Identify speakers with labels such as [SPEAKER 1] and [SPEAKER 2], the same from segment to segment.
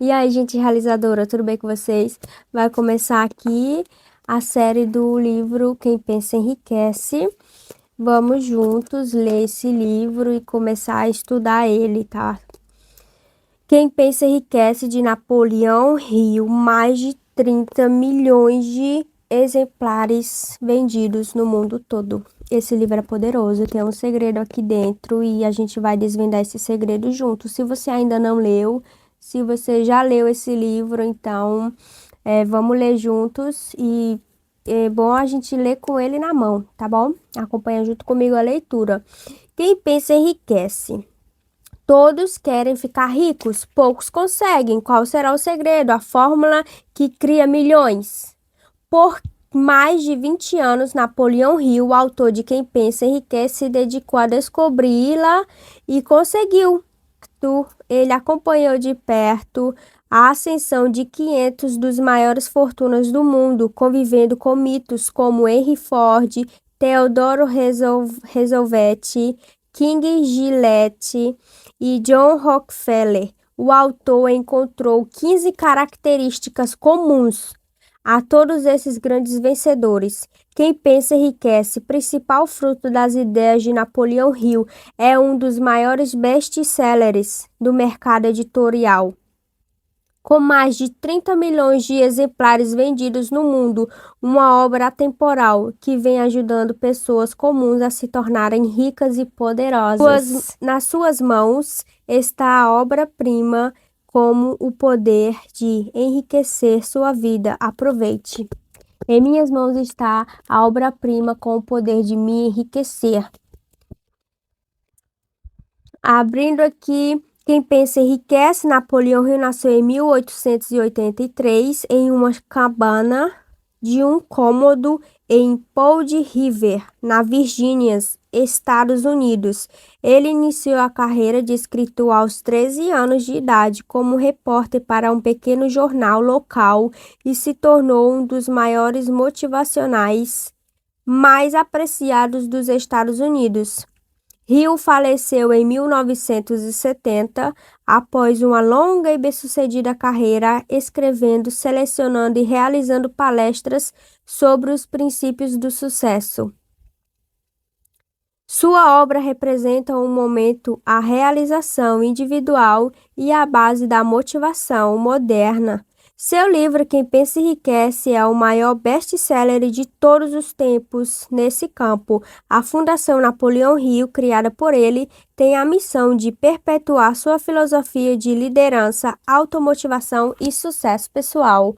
[SPEAKER 1] E aí, gente realizadora, tudo bem com vocês? Vai começar aqui a série do livro Quem Pensa Enriquece. Vamos juntos ler esse livro e começar a estudar ele, tá? Quem Pensa Enriquece, de Napoleão Hill, mais de 30 milhões de exemplares vendidos no mundo todo. Esse livro é poderoso, tem um segredo aqui dentro e a gente vai desvendar esse segredo junto. Se você ainda não leu, se você já leu esse livro, então vamos ler juntos e é bom a gente ler com ele na mão, tá bom? Acompanha junto comigo a leitura. Quem pensa enriquece. Todos querem ficar ricos, poucos conseguem. Qual será o segredo? A fórmula que cria milhões. Por mais de 20 anos, Napoleão Hill, o autor de Quem Pensa Enriquece, se dedicou a descobri-la e conseguiu. Ele acompanhou de perto a ascensão de 500 dos maiores fortunas do mundo, convivendo com mitos como Henry Ford, Theodore Roosevelt, King Gillette e John Rockefeller. O autor encontrou 15 características comuns a todos esses grandes vencedores. Quem pensa enriquece, principal fruto das ideias de Napoleão Hill, é um dos maiores best-sellers do mercado editorial. Com mais de 30 milhões de exemplares vendidos no mundo, uma obra atemporal que vem ajudando pessoas comuns a se tornarem ricas e poderosas. Nas suas mãos está a obra-prima como o poder de enriquecer sua vida. Aproveite. Em minhas mãos está a obra-prima com o poder de me enriquecer. Abrindo aqui, Quem Pensa Enriquece, Napoleão Hill nasceu em 1883 em uma cabana de um cômodo em Powder River, na Virgínia, Estados Unidos. Ele iniciou a carreira de escritor aos 13 anos de idade como repórter para um pequeno jornal local e se tornou um dos maiores motivacionais mais apreciados dos Estados Unidos. Hill faleceu em 1970, após uma longa e bem-sucedida carreira escrevendo, selecionando e realizando palestras sobre os princípios do sucesso. Sua obra representa um momento a realização individual e a base da motivação moderna. Seu livro Quem Pensa Enriquece é o maior best-seller de todos os tempos nesse campo. A Fundação Napoleão Hill, criada por ele, tem a missão de perpetuar sua filosofia de liderança, automotivação e sucesso pessoal.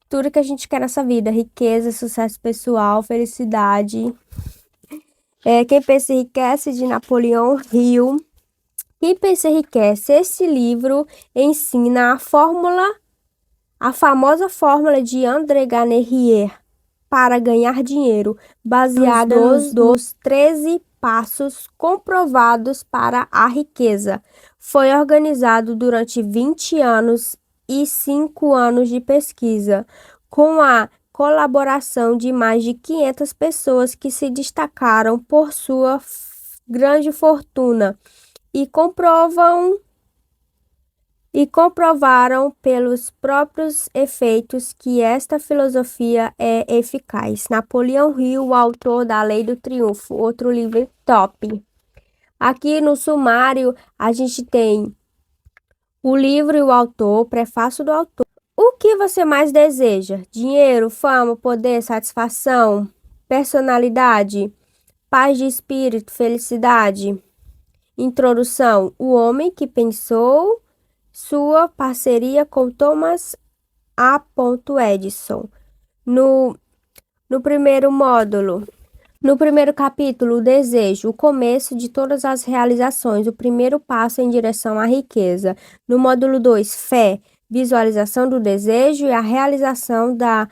[SPEAKER 1] Tudo que a gente quer nessa vida: riqueza, sucesso pessoal, felicidade. Quem Pensa Enriquece, de Napoleão Hill. Quem Pensa Enriquece. Esse livro ensina a famosa fórmula de André Ganerier para ganhar dinheiro, baseada nos 13 passos comprovados para a riqueza. Foi organizado durante 20 anos e 5 anos de pesquisa, com a colaboração de mais de 500 pessoas que se destacaram por sua grande fortuna e comprovaram pelos próprios efeitos que esta filosofia é eficaz. Napoleão Hill, o autor da Lei do Triunfo, outro livro top. Aqui no sumário a gente tem o livro e o autor, o prefácio do autor. O que você mais deseja? Dinheiro, fama, poder, satisfação, personalidade, paz de espírito, felicidade. Introdução: o homem que pensou, sua parceria com Thomas A. Edison. No primeiro módulo, no primeiro capítulo, o desejo, o começo de todas as realizações, o primeiro passo em direção à riqueza. No módulo 2, fé, visualização do desejo e a realização da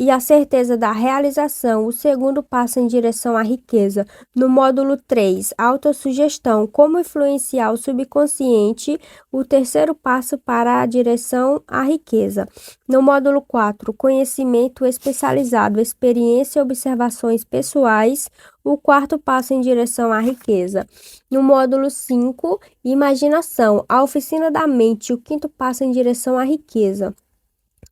[SPEAKER 1] e a certeza da realização. O segundo passo em direção à riqueza. No módulo 3, autossugestão, como influenciar o subconsciente. O terceiro passo para a direção à riqueza. No módulo 4, conhecimento especializado, experiência e observações pessoais. O quarto passo em direção à riqueza. No módulo 5, imaginação, a oficina da mente. O quinto passo em direção à riqueza.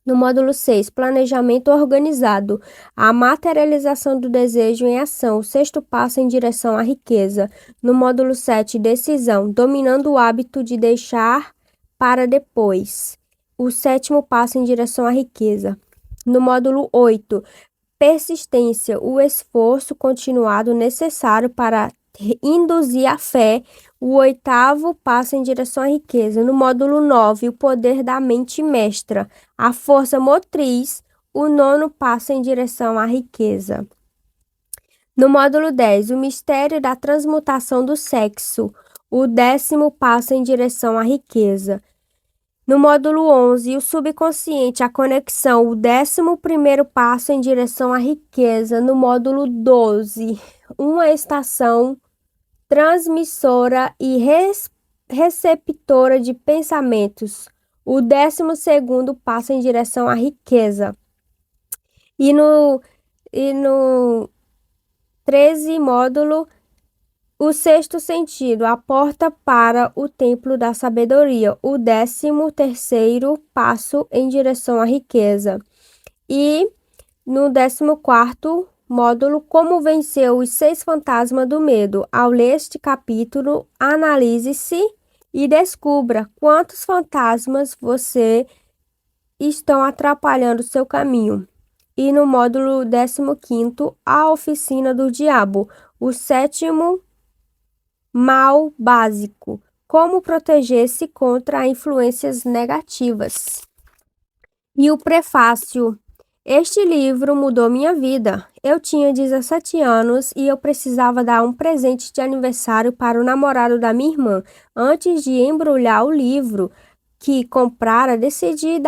[SPEAKER 1] No módulo 6, planejamento organizado, a materialização do desejo em ação, o sexto passo em direção à riqueza. No módulo 7, decisão, dominando o hábito de deixar para depois, o sétimo passo em direção à riqueza. No módulo 8, persistência, o esforço continuado necessário para induzir a fé, o oitavo passo em direção à riqueza. No módulo 9, o poder da mente mestra, a força motriz, o nono passo em direção à riqueza. No módulo 10, o mistério da transmutação do sexo, o décimo passo em direção à riqueza. No módulo 11, o subconsciente, a conexão, o 11º passo em direção à riqueza. No módulo 12, uma estação transmissora e receptora de pensamentos, o 12º passo em direção à riqueza. E no 13 módulo, o sexto sentido, a porta para o templo da sabedoria, o 13º passo em direção à riqueza. E no 14º módulo, como vencer os 6 fantasmas do medo. Ao ler este capítulo, analise-se e descubra quantos fantasmas você estão atrapalhando o seu caminho. E no módulo 15º, a oficina do diabo, o 7º mal básico, como proteger-se contra influências negativas. E o prefácio. Este livro mudou minha vida. Eu tinha 17 anos e eu precisava dar um presente de aniversário para o namorado da minha irmã. Antes de embrulhar o livro que comprara, decidi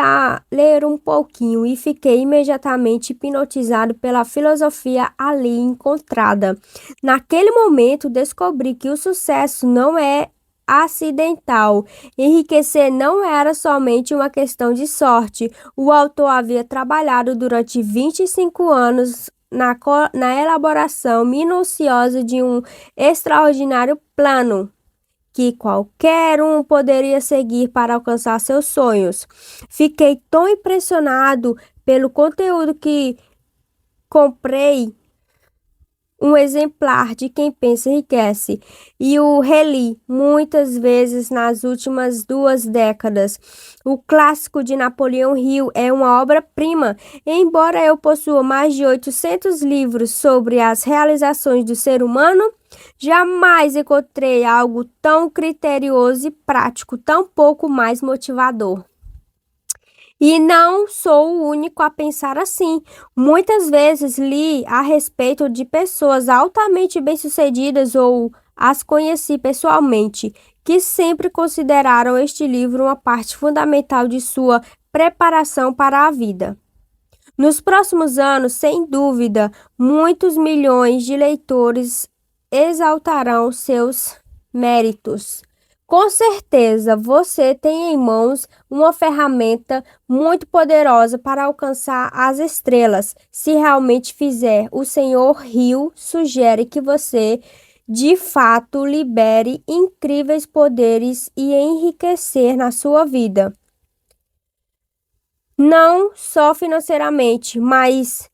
[SPEAKER 1] ler um pouquinho e fiquei imediatamente hipnotizado pela filosofia ali encontrada. Naquele momento, descobri que o sucesso não é acidental. Enriquecer não era somente uma questão de sorte. O autor havia trabalhado durante 25 anos na elaboração minuciosa de um extraordinário plano que qualquer um poderia seguir para alcançar seus sonhos. Fiquei tão impressionado pelo conteúdo que comprei um exemplar de Quem Pensa Enriquece e o reli muitas vezes nas últimas 2 décadas. O clássico de Napoleão Hill é uma obra-prima. Embora eu possua mais de 800 livros sobre as realizações do ser humano, jamais encontrei algo tão criterioso e prático, tão pouco mais motivador. E não sou o único a pensar assim. Muitas vezes li a respeito de pessoas altamente bem-sucedidas ou as conheci pessoalmente, que sempre consideraram este livro uma parte fundamental de sua preparação para a vida. Nos próximos anos, sem dúvida, muitos milhões de leitores exaltarão seus méritos. Com certeza, você tem em mãos uma ferramenta muito poderosa para alcançar as estrelas. Se realmente fizer, o Sr. Hill sugere que você, de fato, libere incríveis poderes e enriquecer na sua vida. Não só financeiramente, mas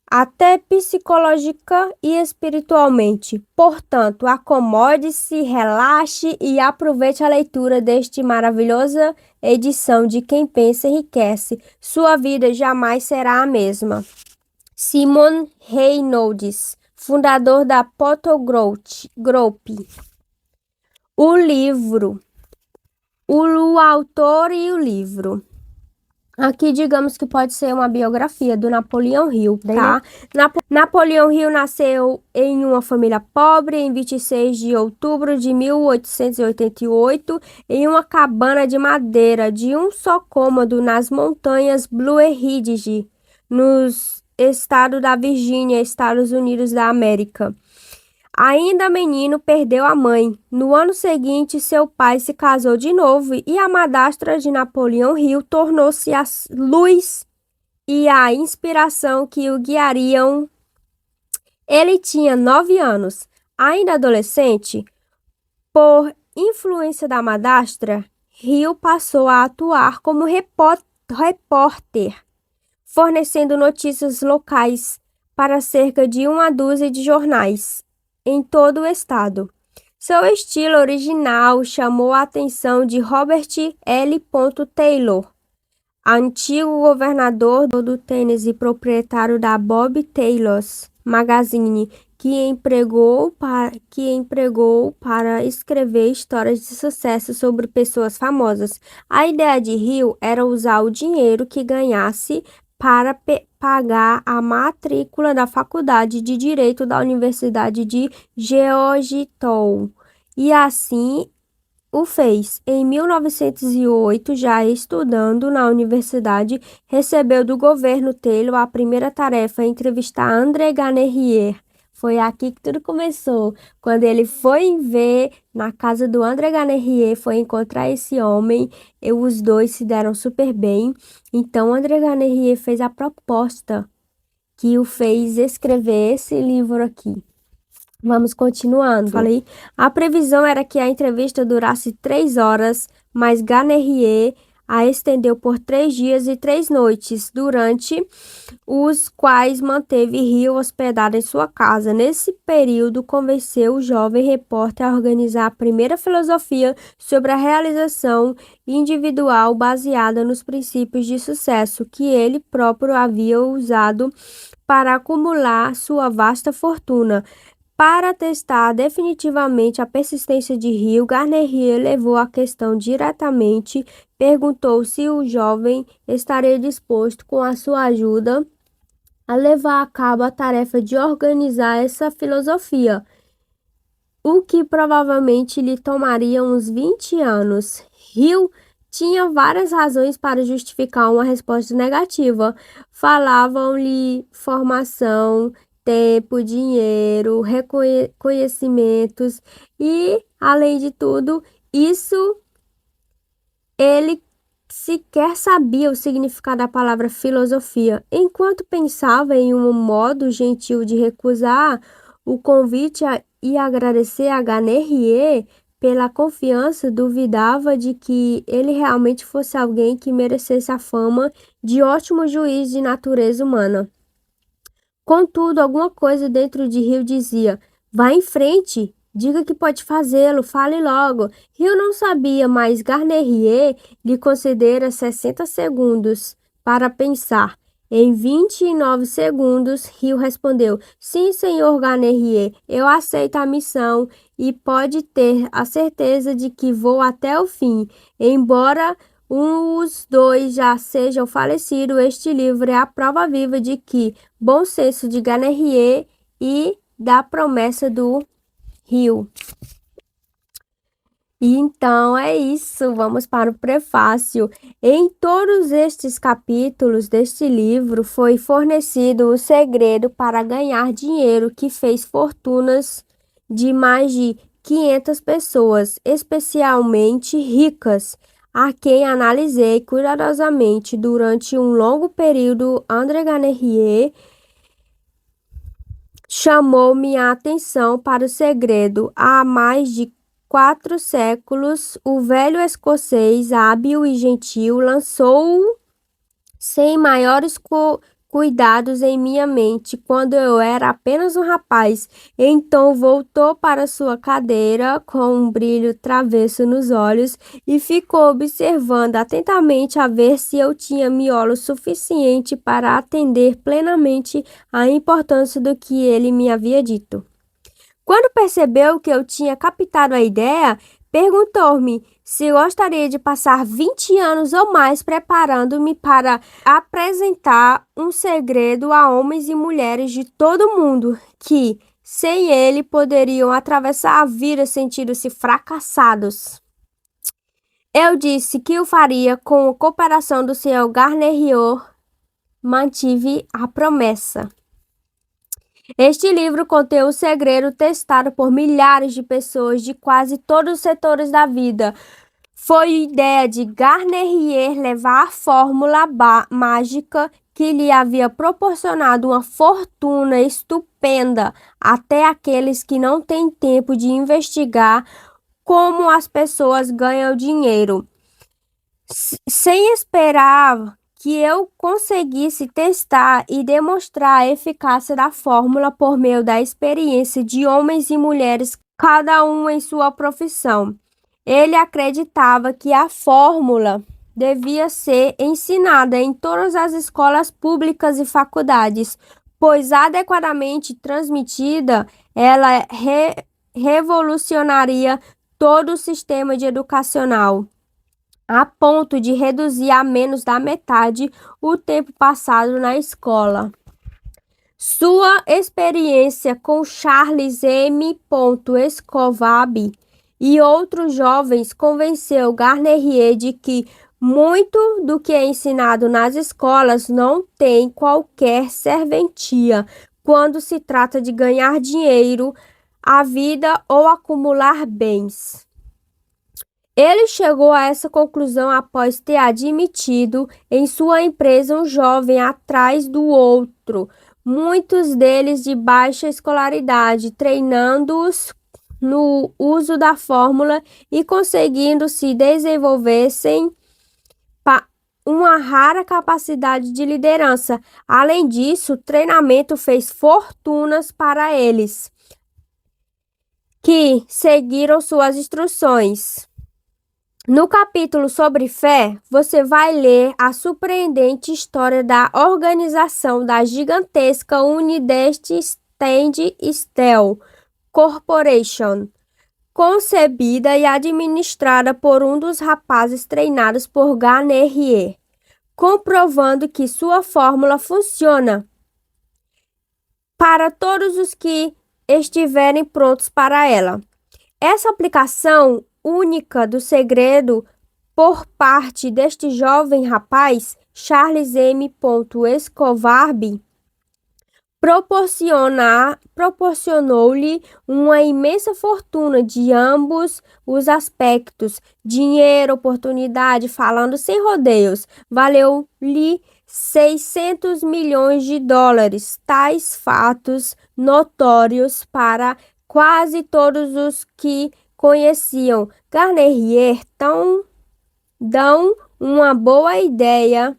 [SPEAKER 1] até psicológica e espiritualmente. Portanto, acomode-se, relaxe e aproveite a leitura deste maravilhosa edição de Quem Pensa Enriquece. Sua vida jamais será a mesma. Simon Reynolds, fundador da Pottle Group. O livro, o autor e o livro. Aqui, digamos que pode ser uma biografia do Napoleão Hill, tá? Napoleão Hill nasceu em uma família pobre em 26 de outubro de 1888, em uma cabana de madeira de um só cômodo nas montanhas Blue Ridge, nos estado da Virgínia, Estados Unidos da América. Ainda menino, perdeu a mãe. No ano seguinte, seu pai se casou de novo e a madrasta de Napoleão Hill tornou-se a luz e a inspiração que o guiariam. Ele tinha 9 anos. Ainda adolescente, por influência da madrasta, Hill passou a atuar como repórter, fornecendo notícias locais para cerca de uma dúzia de jornais em todo o estado. Seu estilo original chamou a atenção de Robert L. Taylor, antigo governador do Tennessee e proprietário da Bob Taylor's Magazine, que empregou para escrever histórias de sucesso sobre pessoas famosas. A ideia de Hill era usar o dinheiro que ganhasse para pagar a matrícula da Faculdade de Direito da Universidade de Georgetown. E assim o fez. Em 1908, já estudando na universidade, recebeu do governo Taylor a primeira tarefa, entrevistar André Ganerier. Foi aqui que tudo começou. Quando ele foi ver na casa do André Ganerier, foi encontrar esse homem, e os dois se deram super bem. Então, André Ganerier fez a proposta que o fez escrever esse livro aqui. Vamos continuando. Falei, a previsão era que a entrevista durasse 3 horas, mas Ganerier a estendeu por 3 dias e 3 noites, durante os quais manteve Hill hospedado em sua casa. Nesse período, convenceu o jovem repórter a organizar a primeira filosofia sobre a realização individual baseada nos princípios de sucesso que ele próprio havia usado para acumular sua vasta fortuna. Para testar definitivamente a persistência de Hill, Ganerier levou a questão diretamente, perguntou se o jovem estaria disposto, com a sua ajuda, a levar a cabo a tarefa de organizar essa filosofia, o que provavelmente lhe tomaria uns 20 anos. Hill tinha várias razões para justificar uma resposta negativa. Falavam-lhe formação, tempo, dinheiro, reconhecimentos e, além de tudo, isso ele sequer sabia o significado da palavra filosofia. Enquanto pensava em um modo gentil de recusar o convite e agradecer a Ganerier pela confiança, duvidava de que ele realmente fosse alguém que merecesse a fama de ótimo juiz de natureza humana. Contudo, alguma coisa dentro de Hill dizia: vá em frente, diga que pode fazê-lo, fale logo. Hill não sabia, mas Ganerier lhe concedera 60 segundos para pensar. Em 29 segundos, Hill respondeu: sim, senhor Ganerier, eu aceito a missão e pode ter a certeza de que vou até o fim. Embora os dois já sejam falecidos, este livro é a prova viva de que bom senso de Ganerier e da promessa do Hill. E então é isso, vamos para o prefácio. Em todos estes capítulos deste livro foi fornecido o segredo para ganhar dinheiro que fez fortunas de mais de 500 pessoas, especialmente ricas, a quem analisei cuidadosamente durante um longo período. André Ganerier chamou minha atenção para o segredo. Há mais de 4 séculos, o velho escocês, hábil e gentil, lançou-o sem maiores cuidados em minha mente quando eu era apenas um rapaz. Então voltou para sua cadeira com um brilho travesso nos olhos e ficou observando atentamente a ver se eu tinha miolo suficiente para atender plenamente à importância do que ele me havia dito. Quando percebeu que eu tinha captado a ideia, perguntou-me se gostaria de passar 20 anos ou mais preparando-me para apresentar um segredo a homens e mulheres de todo o mundo que, sem ele, poderiam atravessar a vida sentindo-se fracassados. Eu disse que o faria com a cooperação do Sr. Ganerier, mantive a promessa. Este livro contém o segredo testado por milhares de pessoas de quase todos os setores da vida. Foi a ideia de Garnier levar a fórmula mágica que lhe havia proporcionado uma fortuna estupenda até aqueles que não têm tempo de investigar como as pessoas ganham dinheiro. Sem esperar que eu conseguisse testar e demonstrar a eficácia da fórmula por meio da experiência de homens e mulheres, cada um em sua profissão. Ele acreditava que a fórmula devia ser ensinada em todas as escolas públicas e faculdades, pois adequadamente transmitida, ela revolucionaria todo o sistema educacional, a ponto de reduzir a menos da metade o tempo passado na escola. Sua experiência com Charles M. Escobar e outros jovens convenceu Garnier de que muito do que é ensinado nas escolas não tem qualquer serventia quando se trata de ganhar dinheiro, a vida ou acumular bens. Ele chegou a essa conclusão após ter admitido em sua empresa um jovem atrás do outro, muitos deles de baixa escolaridade, treinando-os no uso da fórmula e conseguindo se desenvolver sem uma rara capacidade de liderança. Além disso, o treinamento fez fortunas para eles, que seguiram suas instruções. No capítulo sobre fé, você vai ler a surpreendente história da organização da gigantesca United Standstill Corporation, concebida e administrada por um dos rapazes treinados por Garnier, comprovando que sua fórmula funciona para todos os que estiverem prontos para ela. Essa aplicação única do segredo por parte deste jovem rapaz, Charles M. Escobar, proporcionou-lhe uma imensa fortuna de ambos os aspectos, dinheiro, oportunidade, falando sem rodeios, valeu-lhe 600 milhões de dólares. Tais fatos notórios para quase todos os que conheciam Garnier dão uma boa ideia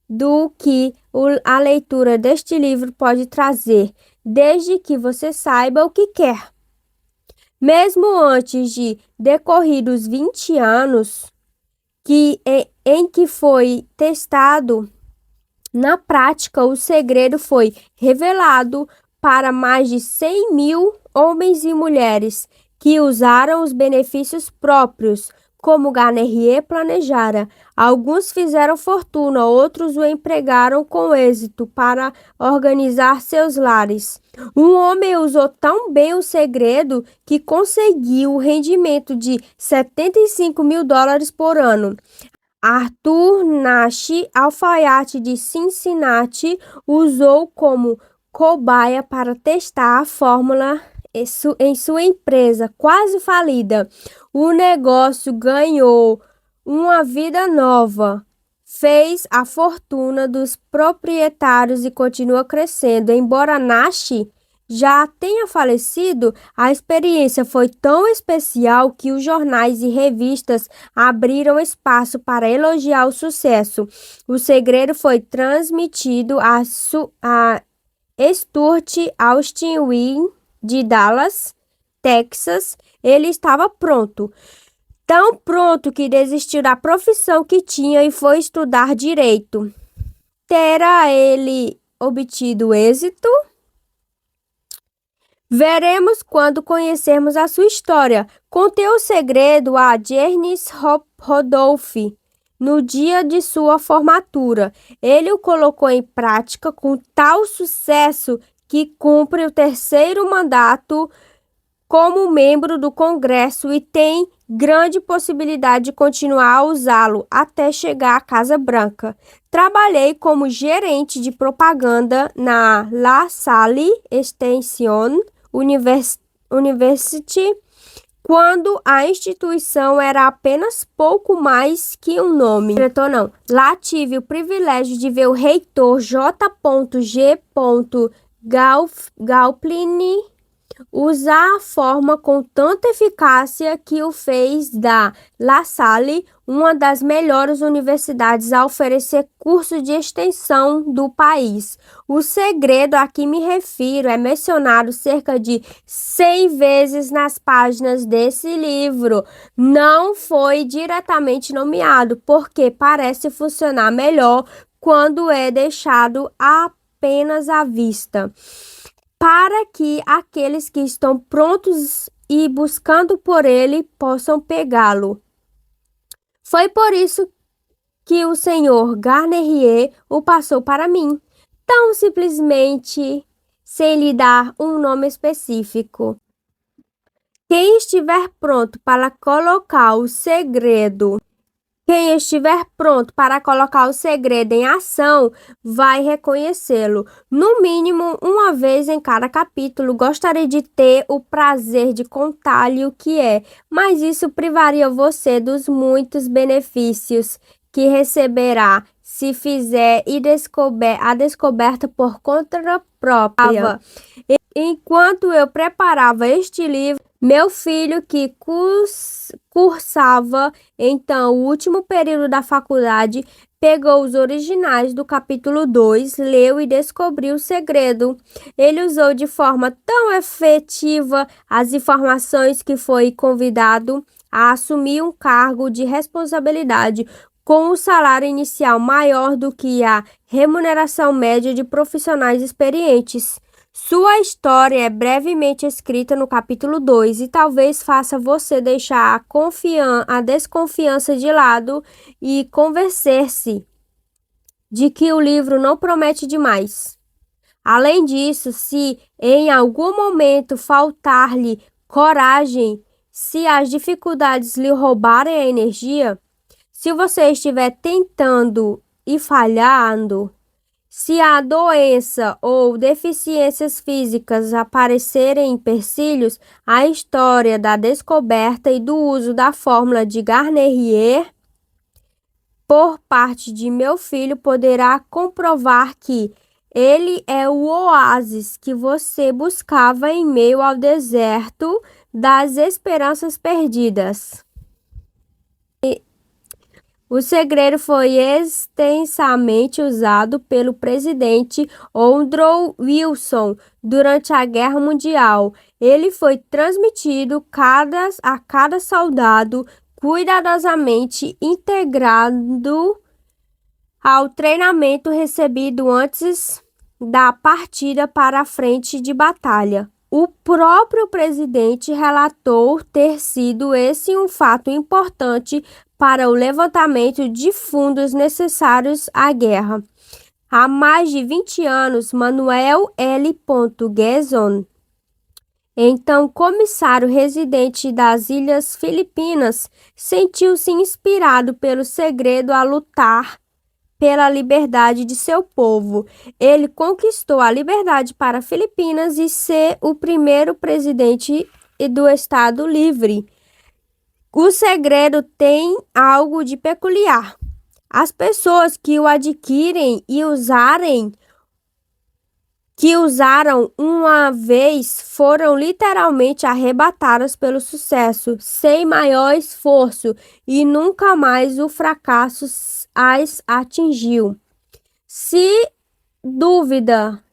[SPEAKER 1] do que a leitura deste livro pode trazer, desde que você saiba o que quer. Mesmo antes de decorridos 20 anos em que foi testado na prática, o segredo foi revelado para mais de 100 mil homens e mulheres que usaram os benefícios próprios, como Garnier planejara. Alguns fizeram fortuna, outros o empregaram com êxito para organizar seus lares. Um homem usou tão bem o segredo que conseguiu o rendimento de 75 mil dólares por ano. Arthur Nash, alfaiate de Cincinnati, usou como cobaia para testar a fórmula em sua empresa quase falida. O negócio ganhou uma vida nova, fez a fortuna dos proprietários e continua crescendo. Embora Nash já tenha falecido, a experiência foi tão especial que os jornais e revistas abriram espaço para elogiar o sucesso. O segredo foi transmitido a Stuart Austin Wynn, de Dallas, Texas. Ele estava pronto, tão pronto que desistiu da profissão que tinha e foi estudar direito. Terá ele obtido êxito? Veremos quando conhecermos a sua história. Contei o segredo a Janice Rodolph no dia de sua formatura. Ele o colocou em prática com tal sucesso que cumpre o terceiro mandato como membro do Congresso e tem grande possibilidade de continuar a usá-lo até chegar à Casa Branca. Trabalhei como gerente de propaganda na La Salle Extension University, quando a instituição era apenas pouco mais que um nome. Diretor não. Lá tive o privilégio de ver o reitor J. Galplin usar a forma com tanta eficácia que o fez da La Salle uma das melhores universidades a oferecer cursos de extensão do país. O segredo a que me refiro é mencionado cerca de 100 vezes nas páginas desse livro. Não foi diretamente nomeado, porque parece funcionar melhor quando é deixado apenas à vista, para que aqueles que estão prontos e buscando por ele possam pegá-lo. Foi por isso que o senhor Garnier o passou para mim, tão simplesmente, sem lhe dar um nome específico. Quem estiver pronto para colocar o segredo em ação, vai reconhecê-lo, no mínimo uma vez em cada capítulo. Gostaria de ter o prazer de contar-lhe o que é, mas isso privaria você dos muitos benefícios que receberá se fizer a descoberta por conta própria. Enquanto eu preparava este livro, meu filho, que cursava então o último período da faculdade, pegou os originais do capítulo 2, leu e descobriu o segredo. Ele usou de forma tão efetiva as informações que foi convidado a assumir um cargo de responsabilidade com um salário inicial maior do que a remuneração média de profissionais experientes. Sua história é brevemente escrita no capítulo 2 e talvez faça você deixar a desconfiança de lado e convencer-se de que o livro não promete demais. Além disso, se em algum momento faltar-lhe coragem, se as dificuldades lhe roubarem a energia, se você estiver tentando e falhando, se a doença ou deficiências físicas aparecerem empecilhos, a história da descoberta e do uso da fórmula de Garnier por parte de meu filho poderá comprovar que ele é o oásis que você buscava em meio ao deserto das esperanças perdidas. O segredo foi extensamente usado pelo presidente Woodrow Wilson durante a Guerra Mundial. Ele foi transmitido a cada soldado, cuidadosamente integrado ao treinamento recebido antes da partida para a frente de batalha. O próprio presidente relatou ter sido esse um fato importante para o levantamento de fundos necessários à guerra. Há mais de 20 anos, Manuel L. Gerson, então comissário residente das Ilhas Filipinas, sentiu-se inspirado pelo segredo a lutar pela liberdade de seu povo. Ele conquistou a liberdade para Filipinas e ser o primeiro presidente do Estado livre. O segredo tem algo de peculiar. As pessoas que o adquirem e usaram uma vez foram literalmente arrebatadas pelo sucesso, sem maior esforço, e nunca mais o fracasso as atingiu. Se duvida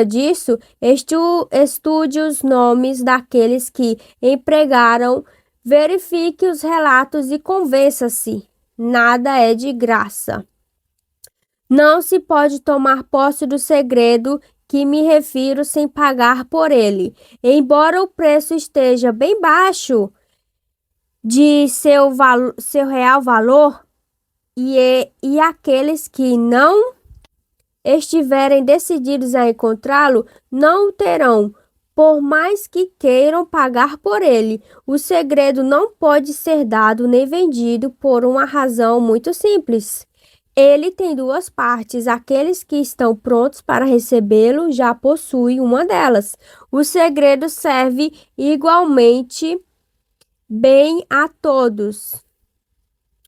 [SPEAKER 1] disso, estude os nomes daqueles que empregaram. Verifique os relatos e convença-se. Nada é de graça. Não se pode tomar posse do segredo que me refiro sem pagar por ele. Embora o preço esteja bem baixo de seu real valor, e aqueles que não estiverem decididos a encontrá-lo não o terão, por mais que queiram pagar por ele. O segredo não pode ser dado nem vendido por uma razão muito simples. Ele tem duas partes. Aqueles que estão prontos para recebê-lo já possuem uma delas. O segredo serve igualmente bem a todos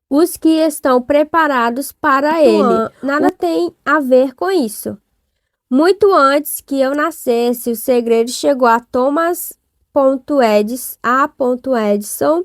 [SPEAKER 1] os que estão preparados para ele. Nada tem a ver com isso. Muito antes que eu nascesse, o segredo chegou a Thomas Edison,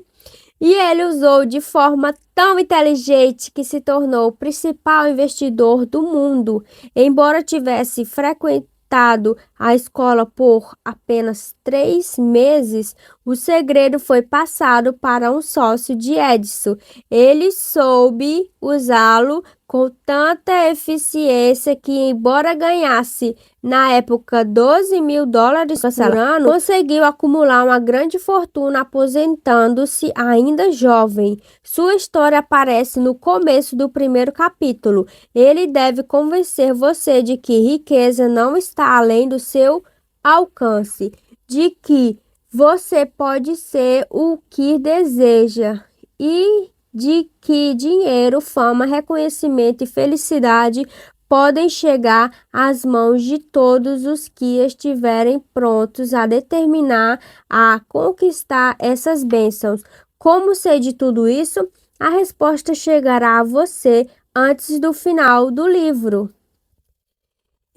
[SPEAKER 1] e ele usou de forma tão inteligente que se tornou o principal investidor do mundo. Embora tivesse frequentado a escola por apenas 3 meses, o segredo foi passado para um sócio de Edison. Ele soube usá-lo com tanta eficiência que, embora ganhasse na época $12.000 por ano, conseguiu acumular uma grande fortuna aposentando-se ainda jovem. Sua história aparece no começo do primeiro capítulo. Ele deve convencer você de que riqueza não está além do seu alcance, de que você pode ser o que deseja e de que dinheiro, fama, reconhecimento e felicidade podem chegar às mãos de todos os que estiverem prontos a determinar a conquistar essas bênçãos. Como sei de tudo isso? A resposta chegará a você antes do final do livro.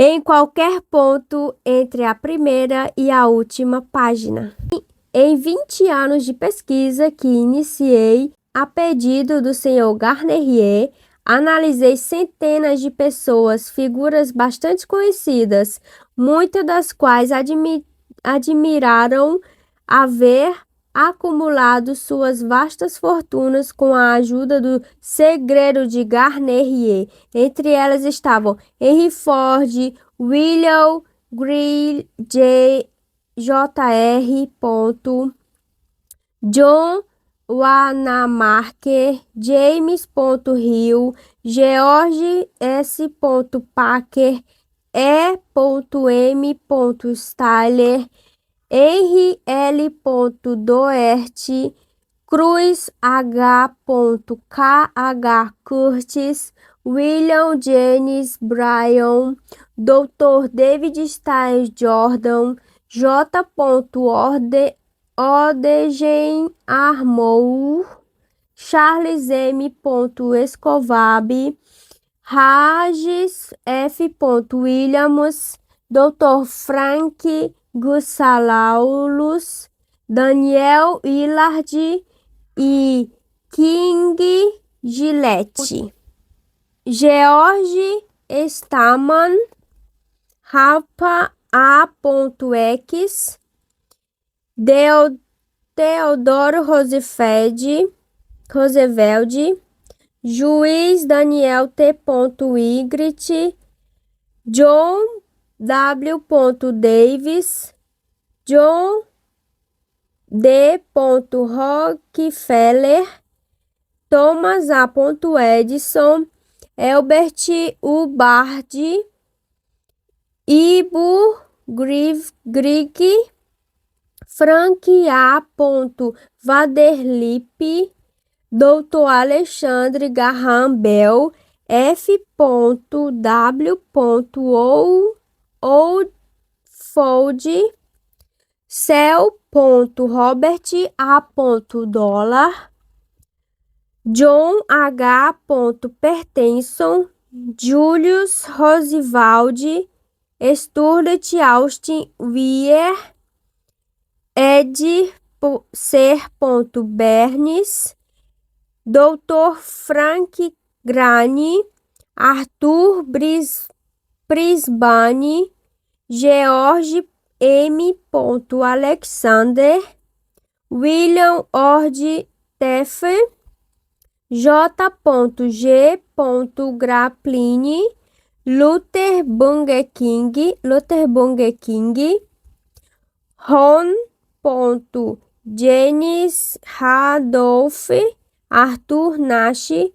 [SPEAKER 1] Em qualquer ponto entre a primeira e a última página. Em 20 anos de pesquisa que iniciei a pedido do Sr. Garnier, analisei centenas de pessoas, figuras bastante conhecidas, muitas das quais admiraram haver acumulado suas vastas fortunas com a ajuda do segredo de Garnier. Entre elas estavam Henry Ford, William Greely, J.R. John Wanamaker, James Hill, George S. Packer, E.M. Steiner, Henry L. Doherty, Cruz H. K.H. Curtis, William Jennings Bryan, Dr. David Stein Jordan, J. Odegen Armour, Charles M. Escovab, Regis F. Williams, Dr. Frank Gussalaulus, Daniel Willard e King Gillette, George Stamann, Rapa A.X, Theodore Roosevelt, Juiz Daniel T. Ygritte, John W. Davis, John D. Rockefeller, Thomas A. Edison, Albert Hubbard, Ibu Grieg, Frank A. Vanderlip, Dr. Alexander Graham Bell, F. W. Oldfield, Cell. Robert A. Dollar, John H. Peterson, Julius Roosevelt, Stuart Austin Weir, Ed C. Bernes, Dr. Frank Grani, Arthur Brisbane, George M. Alexander, William Ord Teffer, J. G. Grappini, Luther Burger King, Ron. James Randolph, Arthur Nash,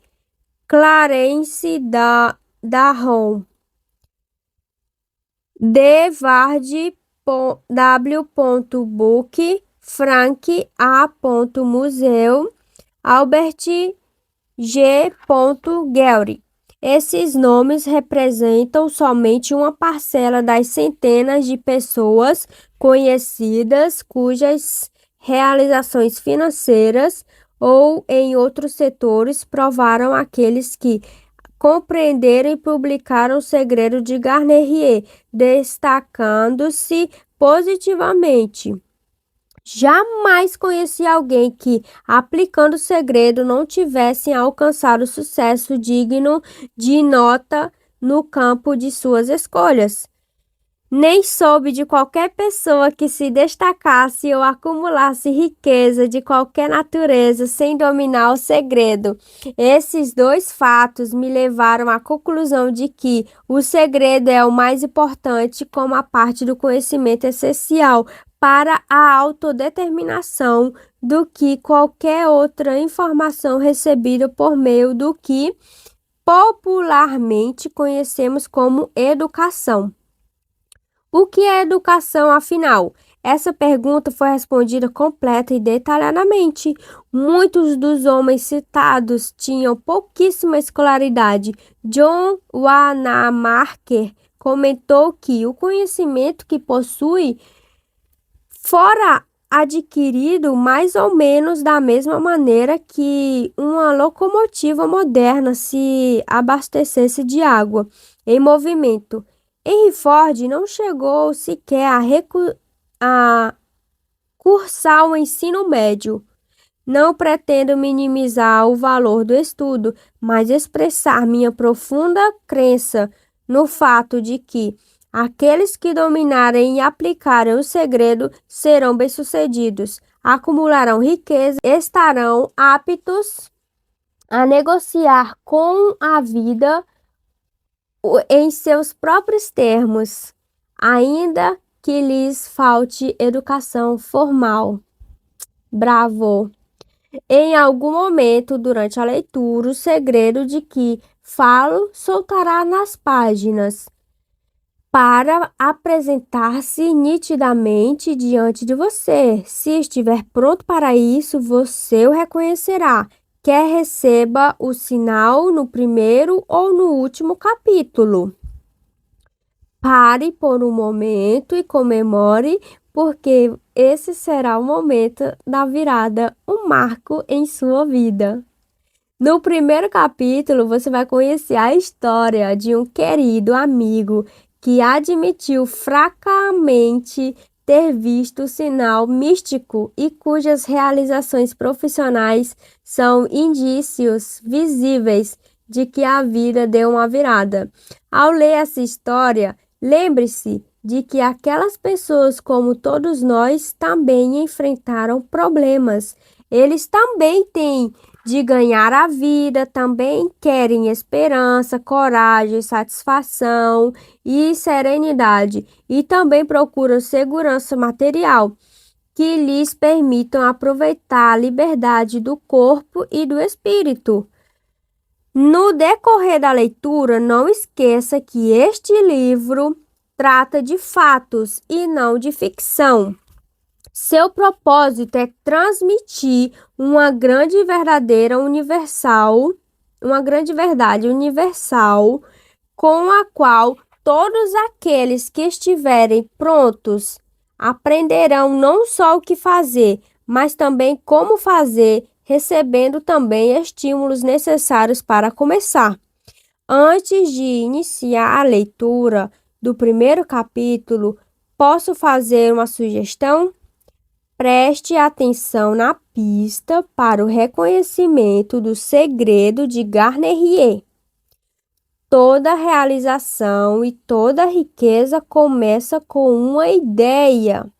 [SPEAKER 1] Clarence Darrow, D. Ward W.Book, Frank A. Museu, Albert G. Gehry. Esses nomes representam somente uma parcela das centenas de pessoas conhecidas cujas realizações financeiras ou em outros setores provaram aqueles que compreenderam e publicaram o segredo de Garnier, destacando-se positivamente. Jamais conheci alguém que, aplicando o segredo, não tivesse alcançado sucesso digno de nota no campo de suas escolhas. Nem soube de qualquer pessoa que se destacasse ou acumulasse riqueza de qualquer natureza sem dominar o segredo. Esses dois fatos me levaram à conclusão de que o segredo é o mais importante como a parte do conhecimento essencial para a autodeterminação do que qualquer outra informação recebida por meio do que popularmente conhecemos como educação. O que é educação, afinal? Essa pergunta foi respondida completa e detalhadamente. Muitos dos homens citados tinham pouquíssima escolaridade. John Wanamaker comentou que o conhecimento que possui fora adquirido mais ou menos da mesma maneira que uma locomotiva moderna se abastecesse de água em movimento. Henry Ford não chegou sequer a cursar o ensino médio. Não pretendo minimizar o valor do estudo, mas expressar minha profunda crença no fato de que aqueles que dominarem e aplicarem o segredo serão bem-sucedidos, acumularão riqueza, estarão aptos a negociar com a vida em seus próprios termos, ainda que lhes falte educação formal. Bravo! Em algum momento durante a leitura, o segredo de que falo soltará nas páginas para apresentar-se nitidamente diante de você. Se estiver pronto para isso, você o reconhecerá. Quer receba o sinal no primeiro ou no último capítulo. Pare por um momento e comemore, porque esse será o momento da virada, um marco em sua vida. No primeiro capítulo, você vai conhecer a história de um querido amigo que admitiu fracamente ter visto o sinal místico e cujas realizações profissionais são indícios visíveis de que a vida deu uma virada. Ao ler essa história, lembre-se de que aquelas pessoas, como todos nós, também enfrentaram problemas. Eles também têm de ganhar a vida, também querem esperança, coragem, satisfação e serenidade, e também procuram segurança material que lhes permitam aproveitar a liberdade do corpo e do espírito. No decorrer da leitura, não esqueça que este livro trata de fatos e não de ficção. Seu propósito é transmitir uma grande verdade universal, com a qual todos aqueles que estiverem prontos aprenderão não só o que fazer, mas também como fazer, recebendo também estímulos necessários para começar. Antes de iniciar a leitura do primeiro capítulo, posso fazer uma sugestão? Preste atenção na pista para o reconhecimento do segredo de Garnier. Toda realização e toda riqueza começa com uma ideia.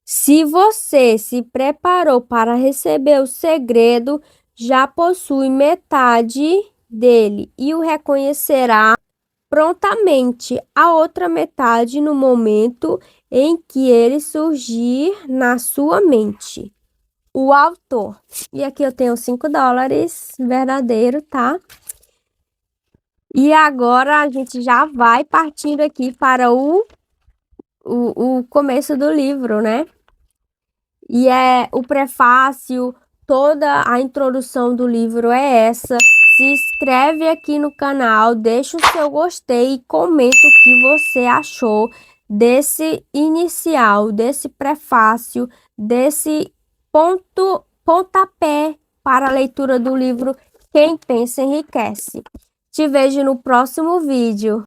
[SPEAKER 1] Se você se preparou para receber o segredo, já possui metade dele e o reconhecerá prontamente, a outra metade no momento em que ele surgir na sua mente. O autor. E aqui eu tenho $5 verdadeiro, tá? E agora a gente já vai partindo aqui para o o começo do livro, né? E é o prefácio, toda a introdução do livro é essa. Se inscreve aqui no canal, deixa o seu gostei e comenta o que você achou desse inicial, desse prefácio, desse pontapé para a leitura do livro Quem Pensa Enriquece. Te vejo no próximo vídeo.